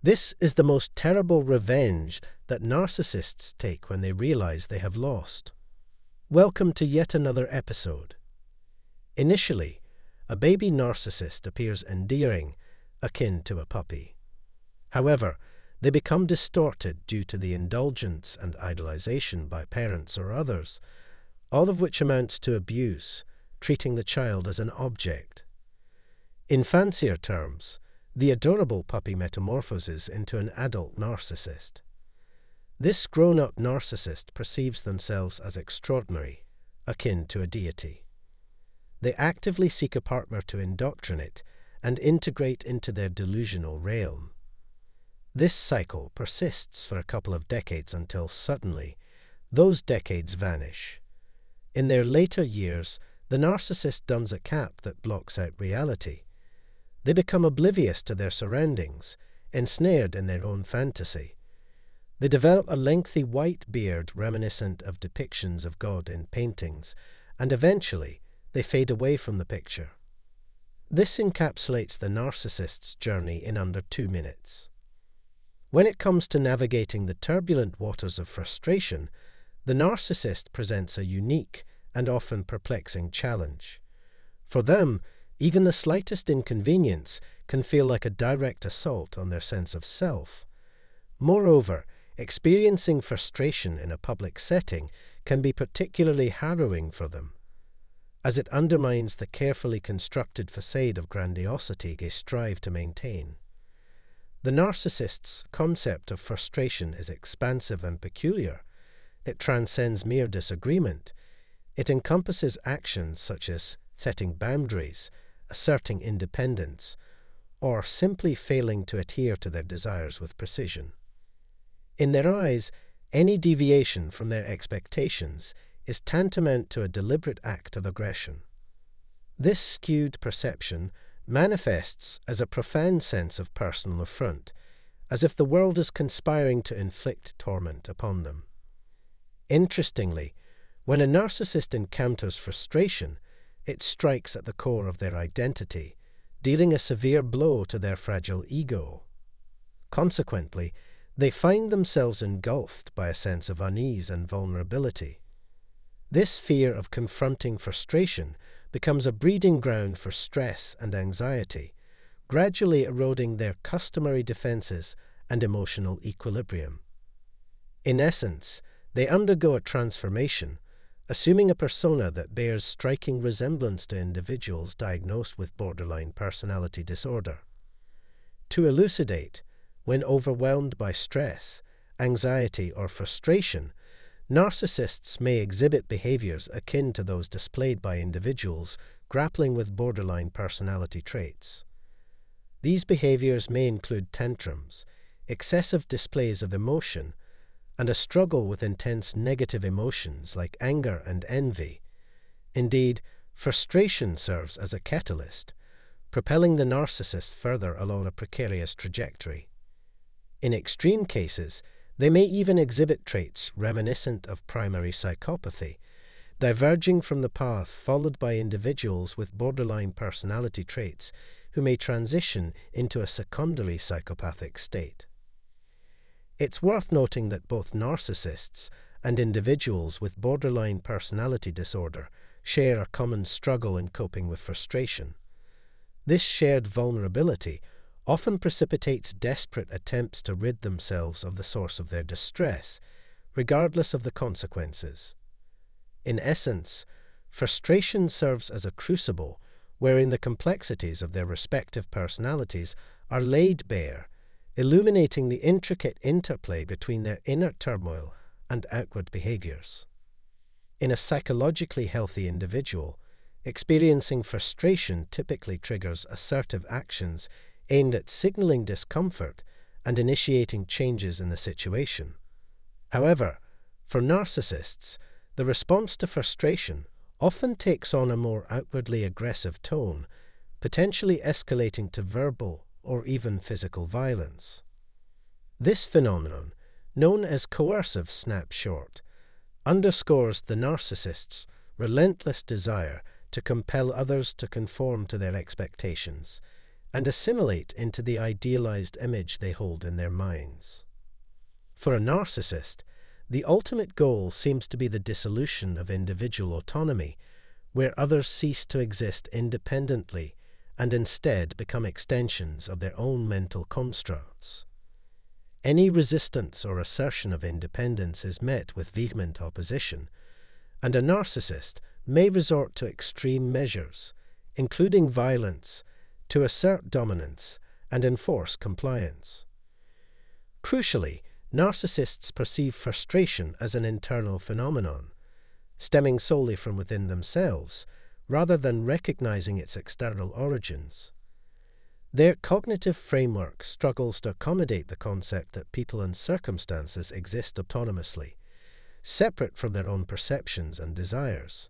This is the most terrible revenge that narcissists take when they realize they have lost. Welcome to yet another episode. Initially, a baby narcissist appears endearing, akin to a puppy. However, they become distorted due to the indulgence and idolization by parents or others, all of which amounts to abuse, treating the child as an object. In fancier terms, the adorable puppy metamorphoses into an adult narcissist. This grown-up narcissist perceives themselves as extraordinary, akin to a deity. They actively seek a partner to indoctrinate and integrate into their delusional realm. This cycle persists for a couple of decades until suddenly, those decades vanish. In their later years, the narcissist dons a cap that blocks out reality. They become oblivious to their surroundings, ensnared in their own fantasy. They develop a lengthy white beard reminiscent of depictions of God in paintings, and eventually they fade away from the picture. This encapsulates the narcissist's journey in under 2 minutes. When it comes to navigating the turbulent waters of frustration, the narcissist presents a unique and often perplexing challenge. For them, even the slightest inconvenience can feel like a direct assault on their sense of self. Moreover, experiencing frustration in a public setting can be particularly harrowing for them, as it undermines the carefully constructed facade of grandiosity they strive to maintain. The narcissist's concept of frustration is expansive and peculiar. It transcends mere disagreement. It encompasses actions such as setting boundaries, asserting independence, or simply failing to adhere to their desires with precision. In their eyes, any deviation from their expectations is tantamount to a deliberate act of aggression. This skewed perception manifests as a profound sense of personal affront, as if the world is conspiring to inflict torment upon them. Interestingly, when a narcissist encounters frustration, it strikes at the core of their identity, dealing a severe blow to their fragile ego. Consequently, they find themselves engulfed by a sense of unease and vulnerability. This fear of confronting frustration becomes a breeding ground for stress and anxiety, gradually eroding their customary defenses and emotional equilibrium. In essence, they undergo a transformation, assuming a persona that bears striking resemblance to individuals diagnosed with borderline personality disorder. To elucidate, when overwhelmed by stress, anxiety, or frustration, narcissists may exhibit behaviors akin to those displayed by individuals grappling with borderline personality traits. These behaviors may include tantrums, excessive displays of emotion, and a struggle with intense negative emotions like anger and envy. Indeed, frustration serves as a catalyst, propelling the narcissist further along a precarious trajectory. In extreme cases, they may even exhibit traits reminiscent of primary psychopathy, diverging from the path followed by individuals with borderline personality traits who may transition into a secondary psychopathic state. It's worth noting that both narcissists and individuals with borderline personality disorder share a common struggle in coping with frustration. This shared vulnerability often precipitates desperate attempts to rid themselves of the source of their distress, regardless of the consequences. In essence, frustration serves as a crucible wherein the complexities of their respective personalities are laid bare, illuminating the intricate interplay between their inner turmoil and outward behaviors. In a psychologically healthy individual, experiencing frustration typically triggers assertive actions aimed at signaling discomfort and initiating changes in the situation. However, for narcissists, the response to frustration often takes on a more outwardly aggressive tone, potentially escalating to verbal or even physical violence. This phenomenon, known as coercive snapshot, underscores the narcissist's relentless desire to compel others to conform to their expectations, and assimilate into the idealized image they hold in their minds. For a narcissist, the ultimate goal seems to be the dissolution of individual autonomy, where others cease to exist independently and instead become extensions of their own mental constructs. Any resistance or assertion of independence is met with vehement opposition, and a narcissist may resort to extreme measures, including violence, to assert dominance and enforce compliance. Crucially, narcissists perceive frustration as an internal phenomenon, stemming solely from within themselves, rather than recognizing its external origins. Their cognitive framework struggles to accommodate the concept that people and circumstances exist autonomously, separate from their own perceptions and desires.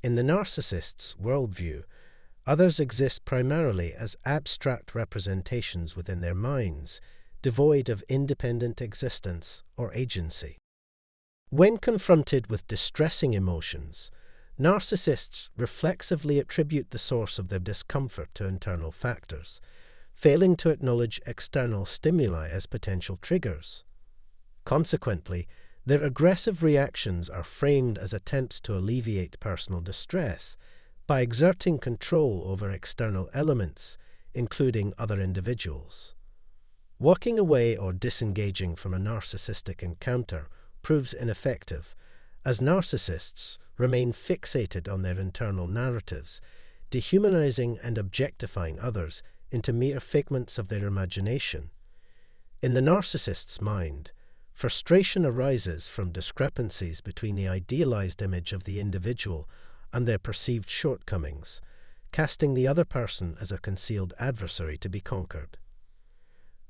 In the narcissist's worldview, others exist primarily as abstract representations within their minds, devoid of independent existence or agency. When confronted with distressing emotions, narcissists reflexively attribute the source of their discomfort to internal factors, failing to acknowledge external stimuli as potential triggers. Consequently, their aggressive reactions are framed as attempts to alleviate personal distress by exerting control over external elements, including other individuals. Walking away or disengaging from a narcissistic encounter proves ineffective, as narcissists remain fixated on their internal narratives, dehumanizing and objectifying others into mere figments of their imagination. In the narcissist's mind, frustration arises from discrepancies between the idealized image of the individual and their perceived shortcomings, casting the other person as a concealed adversary to be conquered.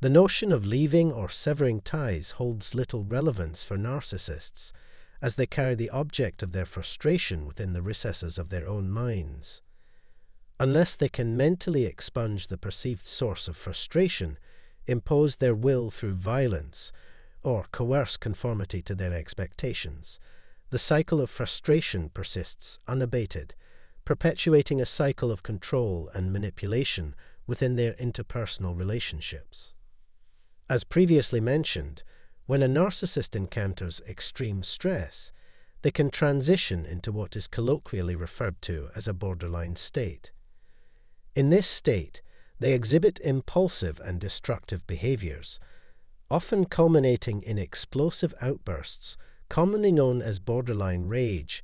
The notion of leaving or severing ties holds little relevance for narcissists, as they carry the object of their frustration within the recesses of their own minds. Unless they can mentally expunge the perceived source of frustration, impose their will through violence, or coerce conformity to their expectations, the cycle of frustration persists unabated, perpetuating a cycle of control and manipulation within their interpersonal relationships. As previously mentioned, when a narcissist encounters extreme stress, they can transition into what is colloquially referred to as a borderline state. In this state, they exhibit impulsive and destructive behaviors, often culminating in explosive outbursts, commonly known as borderline rage,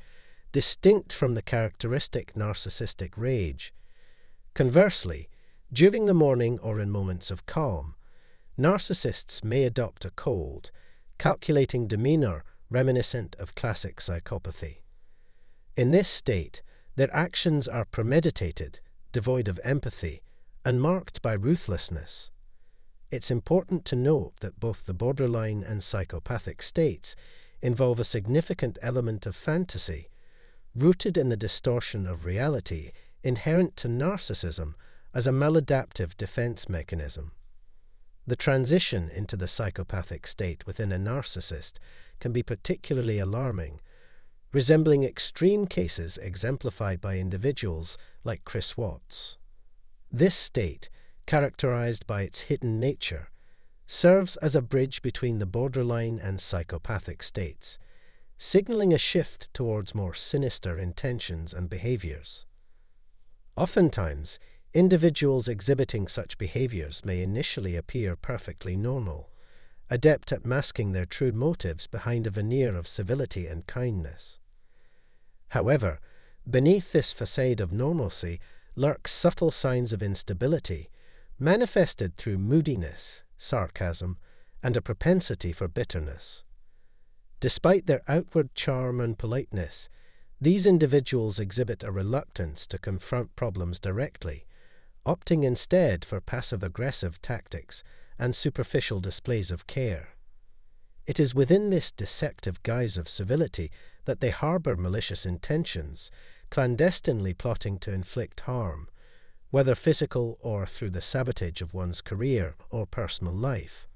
distinct from the characteristic narcissistic rage. Conversely, during the morning or in moments of calm, narcissists may adopt a cold, calculating demeanor reminiscent of classic psychopathy. In this state, their actions are premeditated, devoid of empathy, and marked by ruthlessness. It's important to note that both the borderline and psychopathic states involve a significant element of fantasy, rooted in the distortion of reality inherent to narcissism as a maladaptive defense mechanism. The transition into the psychopathic state within a narcissist can be particularly alarming, resembling extreme cases exemplified by individuals like Chris Watts. This state, characterized by its hidden nature, serves as a bridge between the borderline and psychopathic states, signaling a shift towards more sinister intentions and behaviors. Oftentimes, individuals exhibiting such behaviors may initially appear perfectly normal, adept at masking their true motives behind a veneer of civility and kindness. However, beneath this facade of normalcy lurk subtle signs of instability, manifested through moodiness, sarcasm, and a propensity for bitterness. Despite their outward charm and politeness, these individuals exhibit a reluctance to confront problems directly, opting instead for passive-aggressive tactics and superficial displays of care. It is within this deceptive guise of civility that they harbor malicious intentions, clandestinely plotting to inflict harm, whether physical or through the sabotage of one's career or personal life.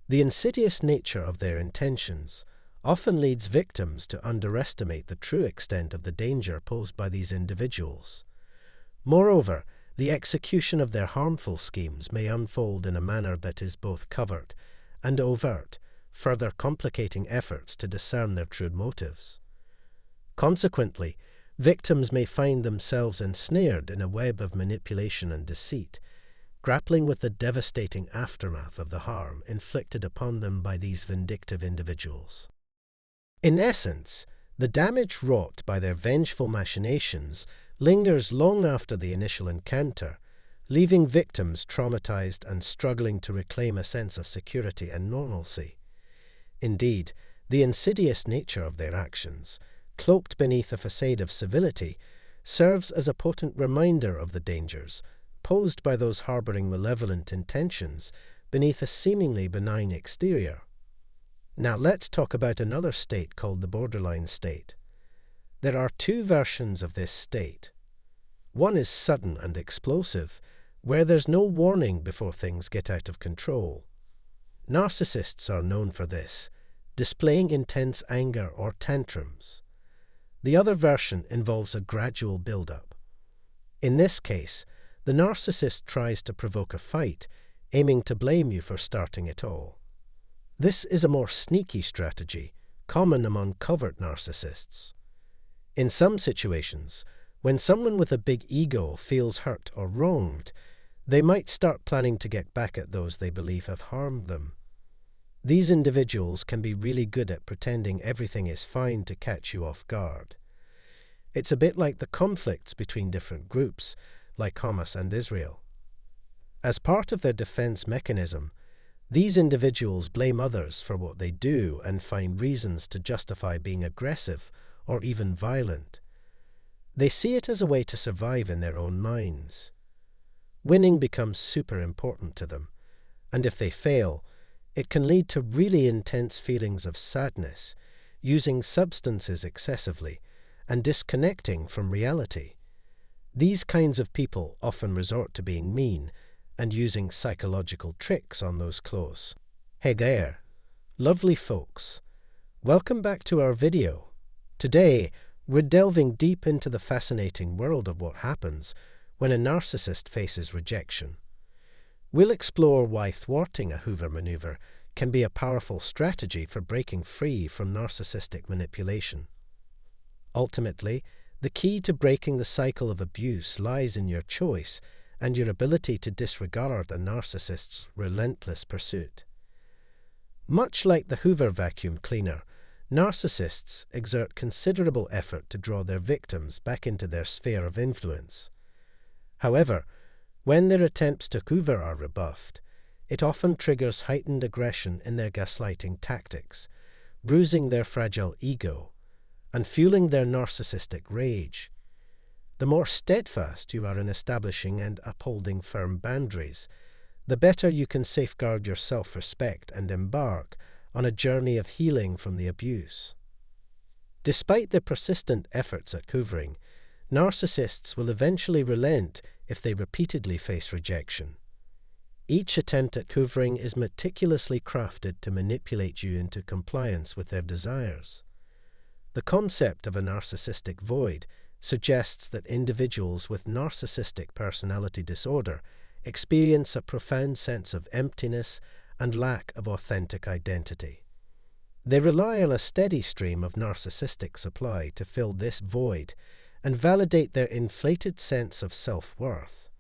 The insidious nature of their intentions often leads victims to underestimate the true extent of the danger posed by these individuals. Moreover, the execution of their harmful schemes may unfold in a manner that is both covert and overt, further complicating efforts to discern their true motives. Consequently, victims may find themselves ensnared in a web of manipulation and deceit, grappling with the devastating aftermath of the harm inflicted upon them by these vindictive individuals. In essence, the damage wrought by their vengeful machinations lingers long after the initial encounter, leaving victims traumatized and struggling to reclaim a sense of security and normalcy. Indeed, the insidious nature of their actions, cloaked beneath a facade of civility, serves as a potent reminder of the dangers posed by those harboring malevolent intentions beneath a seemingly benign exterior. Now let's talk about another state called the borderline state. There are two versions of this state. One is sudden and explosive, where there's no warning before things get out of control. Narcissists are known for this, displaying intense anger or tantrums. The other version involves a gradual build-up. In this case, the narcissist tries to provoke a fight, aiming to blame you for starting it all. This is a more sneaky strategy, common among covert narcissists. In some situations, when someone with a big ego feels hurt or wronged, they might start planning to get back at those they believe have harmed them. These individuals can be really good at pretending everything is fine to catch you off guard. It's a bit like the conflicts between different groups, like Hamas and Israel. As part of their defense mechanism, these individuals blame others for what they do and find reasons to justify being aggressive or even violent. They see it as a way to survive in their own minds. Winning becomes super important to them, and if they fail, it can lead to really intense feelings of sadness, using substances excessively, and disconnecting from reality. These kinds of people often resort to being mean and using psychological tricks on those close. Hey there, lovely folks. Welcome back to our video. Today, we're delving deep into the fascinating world of what happens when a narcissist faces rejection. We'll explore why thwarting a Hoover maneuver can be a powerful strategy for breaking free from narcissistic manipulation. Ultimately, the key to breaking the cycle of abuse lies in your choice and your ability to disregard a narcissist's relentless pursuit. Much like the Hoover vacuum cleaner, narcissists exert considerable effort to draw their victims back into their sphere of influence. However, when their attempts to hoover are rebuffed, it often triggers heightened aggression in their gaslighting tactics, bruising their fragile ego and fueling their narcissistic rage. The more steadfast you are in establishing and upholding firm boundaries, the better you can safeguard your self-respect and embark on a journey of healing from the abuse. Despite their persistent efforts at hoovering, narcissists will eventually relent if they repeatedly face rejection. Each attempt at hoovering is meticulously crafted to manipulate you into compliance with their desires. The concept of a narcissistic void suggests that individuals with narcissistic personality disorder experience a profound sense of emptiness and lack of authentic identity. They rely on a steady stream of narcissistic supply to fill this void and validate their inflated sense of self-worth.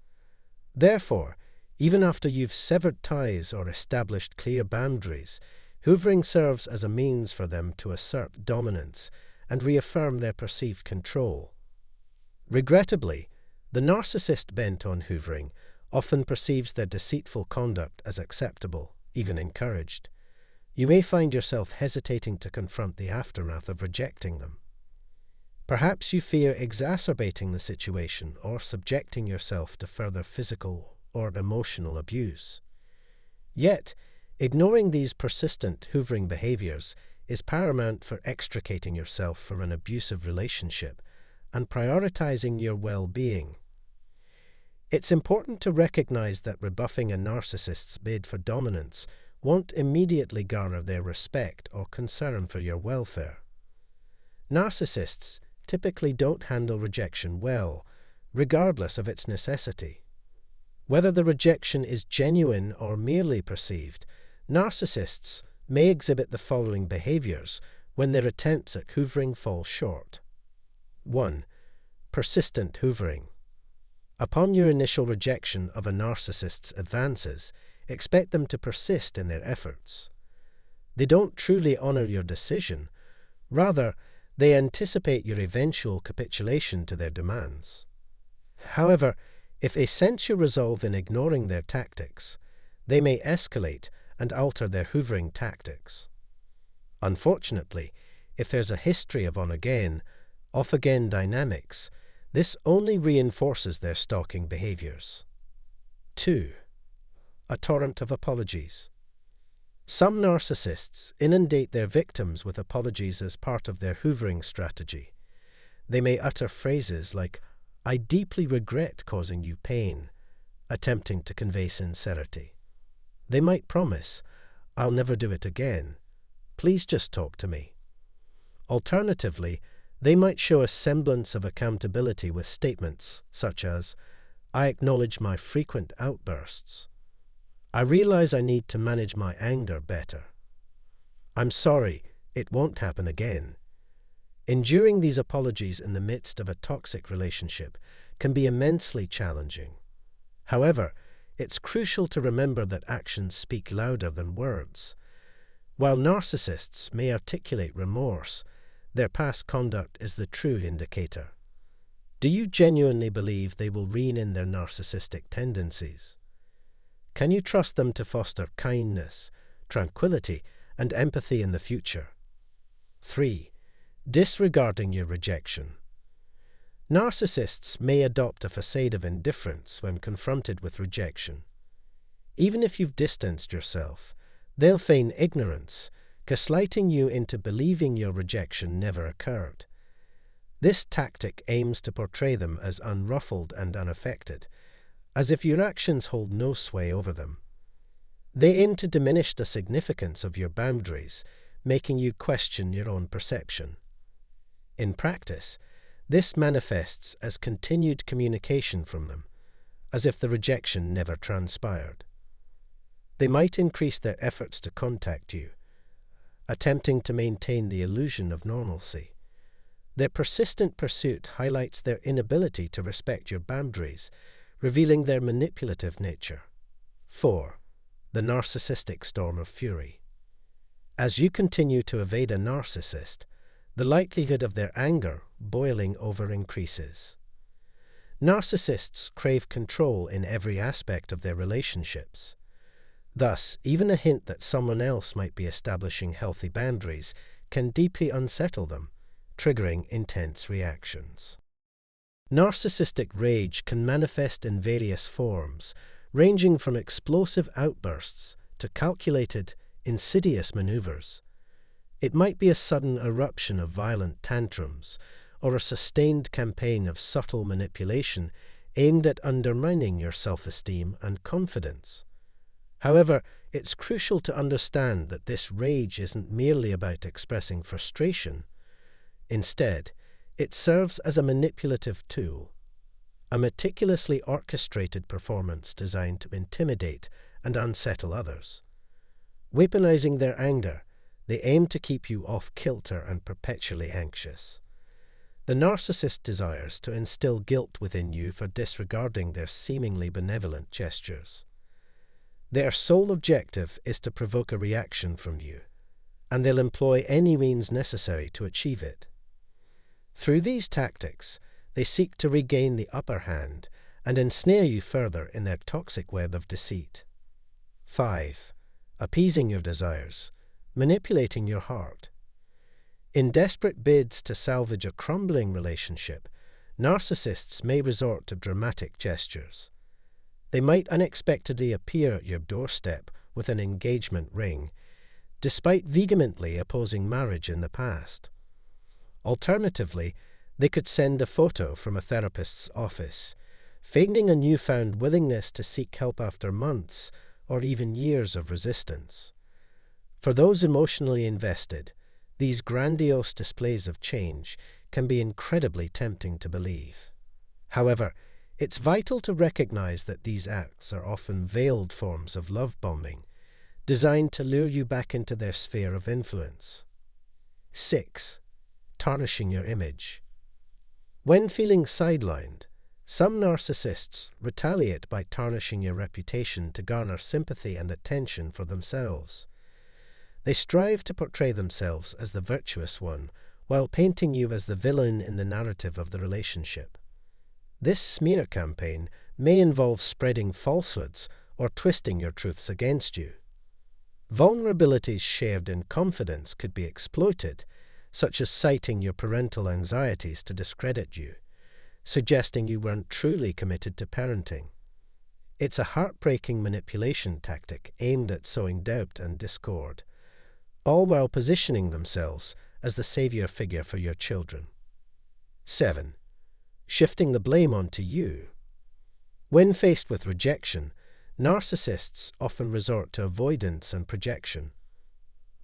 Therefore, even after you've severed ties or established clear boundaries, hoovering serves as a means for them to assert dominance and reaffirm their perceived control. Regrettably, the narcissist bent on hoovering often perceives their deceitful conduct as acceptable, even encouraged. You may find yourself hesitating to confront the aftermath of rejecting them. Perhaps you fear exacerbating the situation or subjecting yourself to further physical or emotional abuse. Yet, ignoring these persistent hoovering behaviors is paramount for extricating yourself from an abusive relationship and prioritizing your well-being. It's important to recognize that rebuffing a narcissist's bid for dominance won't immediately garner their respect or concern for your welfare. Narcissists typically don't handle rejection well, regardless of its necessity. Whether the rejection is genuine or merely perceived, narcissists may exhibit the following behaviors when their attempts at hoovering fall short. 1. Persistent hoovering. Upon your initial rejection of a narcissist's advances, expect them to persist in their efforts. They don't truly honor your decision. Rather, they anticipate your eventual capitulation to their demands. However, if they sense your resolve in ignoring their tactics, they may escalate and alter their hoovering tactics. Unfortunately, if there's a history of on-again, off-again dynamics, this only reinforces their stalking behaviors. 2. A torrent of apologies. Some narcissists inundate their victims with apologies as part of their hoovering strategy. They may utter phrases like, "I deeply regret causing you pain," attempting to convey sincerity. They might promise, "I'll never do it again. Please just talk to me." Alternatively, they might show a semblance of accountability with statements such as, "I acknowledge my frequent outbursts. I realize I need to manage my anger better. I'm sorry, it won't happen again." Enduring these apologies in the midst of a toxic relationship can be immensely challenging. However, it's crucial to remember that actions speak louder than words. While narcissists may articulate remorse, their past conduct is the true indicator. Do you genuinely believe they will rein in their narcissistic tendencies? Can you trust them to foster kindness, tranquility, and empathy in the future? 3. Disregarding your rejection. Narcissists may adopt a facade of indifference when confronted with rejection. Even if you've distanced yourself, they'll feign ignorance, gaslighting you into believing your rejection never occurred. This tactic aims to portray them as unruffled and unaffected, as if your actions hold no sway over them. They aim to diminish the significance of your boundaries, making you question your own perception. In practice, this manifests as continued communication from them, as if the rejection never transpired. They might increase their efforts to contact you, attempting to maintain the illusion of normalcy. Their persistent pursuit highlights their inability to respect your boundaries, revealing their manipulative nature. 4. The narcissistic storm of fury. As you continue to evade a narcissist, the likelihood of their anger boiling over increases. Narcissists crave control in every aspect of their relationships. Thus, even a hint that someone else might be establishing healthy boundaries can deeply unsettle them, triggering intense reactions. Narcissistic rage can manifest in various forms, ranging from explosive outbursts to calculated, insidious maneuvers. It might be a sudden eruption of violent tantrums, or a sustained campaign of subtle manipulation aimed at undermining your self-esteem and confidence. However, it's crucial to understand that this rage isn't merely about expressing frustration. Instead, it serves as a manipulative tool, a meticulously orchestrated performance designed to intimidate and unsettle others. Weaponizing their anger, they aim to keep you off kilter and perpetually anxious. The narcissist desires to instill guilt within you for disregarding their seemingly benevolent gestures. Their sole objective is to provoke a reaction from you, and they'll employ any means necessary to achieve it. Through these tactics, they seek to regain the upper hand and ensnare you further in their toxic web of deceit. 5. Appeasing your desires, manipulating your heart. In desperate bids to salvage a crumbling relationship, narcissists may resort to dramatic gestures. They might unexpectedly appear at your doorstep with an engagement ring, despite vehemently opposing marriage in the past. Alternatively, they could send a photo from a therapist's office, feigning a newfound willingness to seek help after months or even years of resistance. For those emotionally invested, these grandiose displays of change can be incredibly tempting to believe. However, It's vital to recognize that these acts are often veiled forms of love bombing, designed to lure you back into their sphere of influence. 6. Tarnishing your image. When feeling sidelined, some narcissists retaliate by tarnishing your reputation to garner sympathy and attention for themselves. They strive to portray themselves as the virtuous one, while painting you as the villain in the narrative of the relationship. This smear campaign may involve spreading falsehoods or twisting your truths against you. Vulnerabilities shared in confidence could be exploited, such as citing your parental anxieties to discredit you, suggesting you weren't truly committed to parenting. It's a heartbreaking manipulation tactic aimed at sowing doubt and discord, all while positioning themselves as the savior figure for your children. 7. Shifting the blame onto you. When faced with rejection, narcissists often resort to avoidance and projection.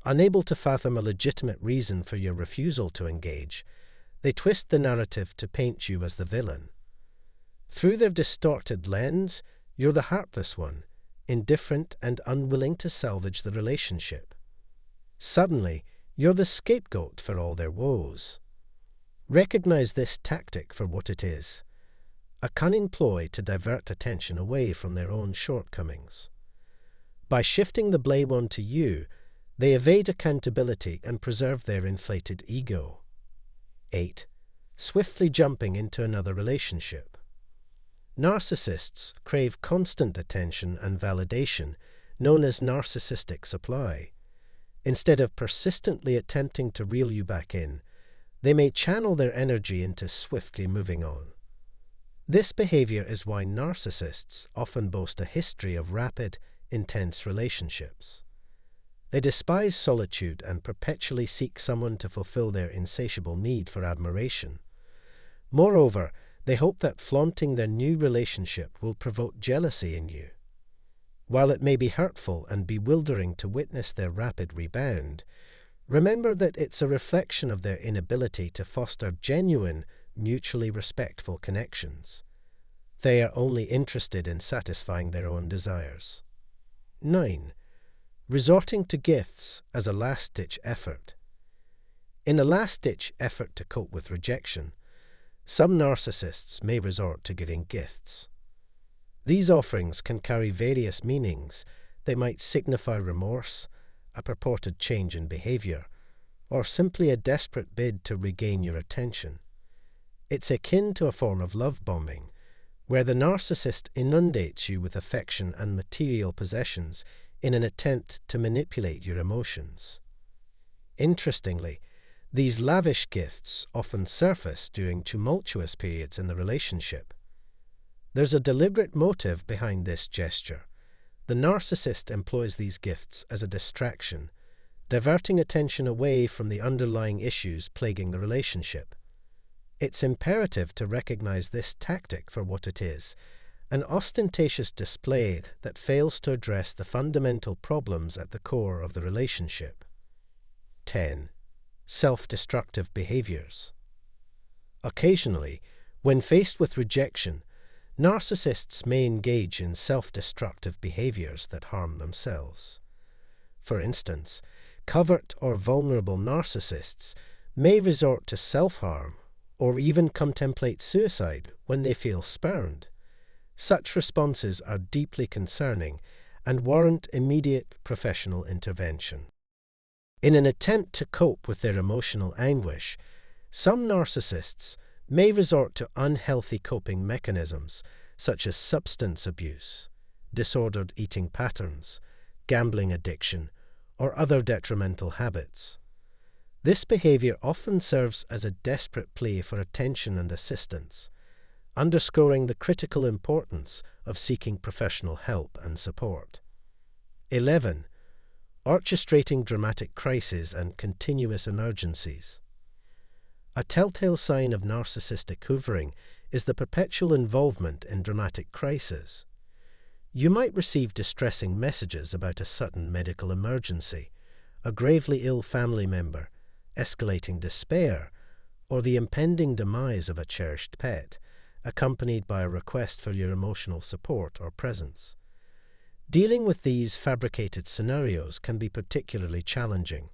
Unable to fathom a legitimate reason for your refusal to engage, they twist the narrative to paint you as the villain. Through their distorted lens, you're the heartless one, indifferent and unwilling to salvage the relationship. Suddenly, you're the scapegoat for all their woes. Recognize this tactic for what it is: a cunning ploy to divert attention away from their own shortcomings. By shifting the blame onto you, they evade accountability and preserve their inflated ego. 8. Swiftly jumping into another relationship. Narcissists crave constant attention and validation, known as narcissistic supply. Instead of persistently attempting to reel you back in, they may channel their energy into swiftly moving on. This behavior is why narcissists often boast a history of rapid, intense relationships. They despise solitude and perpetually seek someone to fulfill their insatiable need for admiration. Moreover, they hope that flaunting their new relationship will provoke jealousy in you. While it may be hurtful and bewildering to witness their rapid rebound, remember that it's a reflection of their inability to foster genuine, mutually respectful connections. They are only interested in satisfying their own desires. 9. Resorting to gifts as a last-ditch effort. In a last-ditch effort to cope with rejection, some narcissists may resort to giving gifts. These offerings can carry various meanings. They might signify remorse, a purported change in behavior, or simply a desperate bid to regain your attention. It's akin to a form of love bombing, where the narcissist inundates you with affection and material possessions in an attempt to manipulate your emotions. Interestingly, these lavish gifts often surface during tumultuous periods in the relationship. There's a deliberate motive behind this gesture. The narcissist employs these gifts as a distraction, diverting attention away from the underlying issues plaguing the relationship. It's imperative to recognize this tactic for what it is: an ostentatious display that fails to address the fundamental problems at the core of the relationship. 10. Self-destructive behaviors. Occasionally, when faced with rejection, narcissists may engage in self-destructive behaviors that harm themselves. For instance, covert or vulnerable narcissists may resort to self-harm or even contemplate suicide when they feel spurned. Such responses are deeply concerning and warrant immediate professional intervention. In an attempt to cope with their emotional anguish, some narcissists may resort to unhealthy coping mechanisms such as substance abuse, disordered eating patterns, gambling addiction, or other detrimental habits. This behavior often serves as a desperate plea for attention and assistance, underscoring the critical importance of seeking professional help and support. 11. Orchestrating dramatic crises and continuous emergencies. A telltale sign of narcissistic hoovering is the perpetual involvement in dramatic crises. You might receive distressing messages about a sudden medical emergency, a gravely ill family member, escalating despair, or the impending demise of a cherished pet, accompanied by a request for your emotional support or presence. Dealing with these fabricated scenarios can be particularly challenging.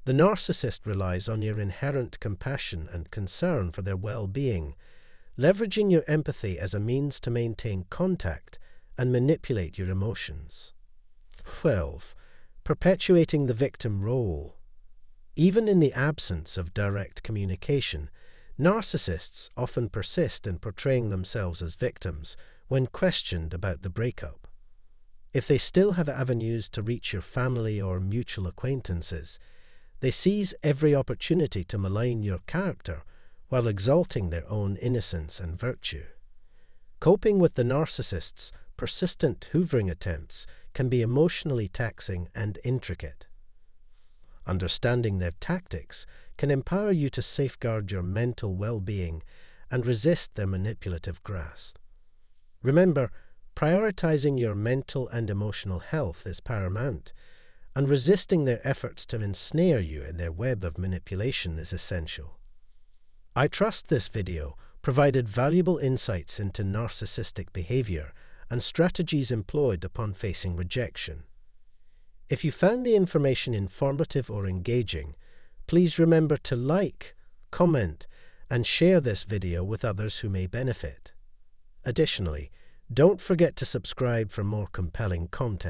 The narcissist relies on your inherent compassion and concern for their well-being, leveraging your empathy as a means to maintain contact and manipulate your emotions. 12. Perpetuating the victim role. Even in the absence of direct communication, narcissists often persist in portraying themselves as victims when questioned about the breakup. If they still have avenues to reach your family or mutual acquaintances, they seize every opportunity to malign your character while exalting their own innocence and virtue. Coping with the narcissist's persistent hoovering attempts can be emotionally taxing and intricate. Understanding their tactics can empower you to safeguard your mental well-being and resist their manipulative grasp. Remember, prioritizing your mental and emotional health is paramount, and resisting their efforts to ensnare you in their web of manipulation is essential. I trust this video provided valuable insights into narcissistic behavior and strategies employed upon facing rejection. If you found the information informative or engaging, please remember to like, comment, and share this video with others who may benefit. Additionally, don't forget to subscribe for more compelling content.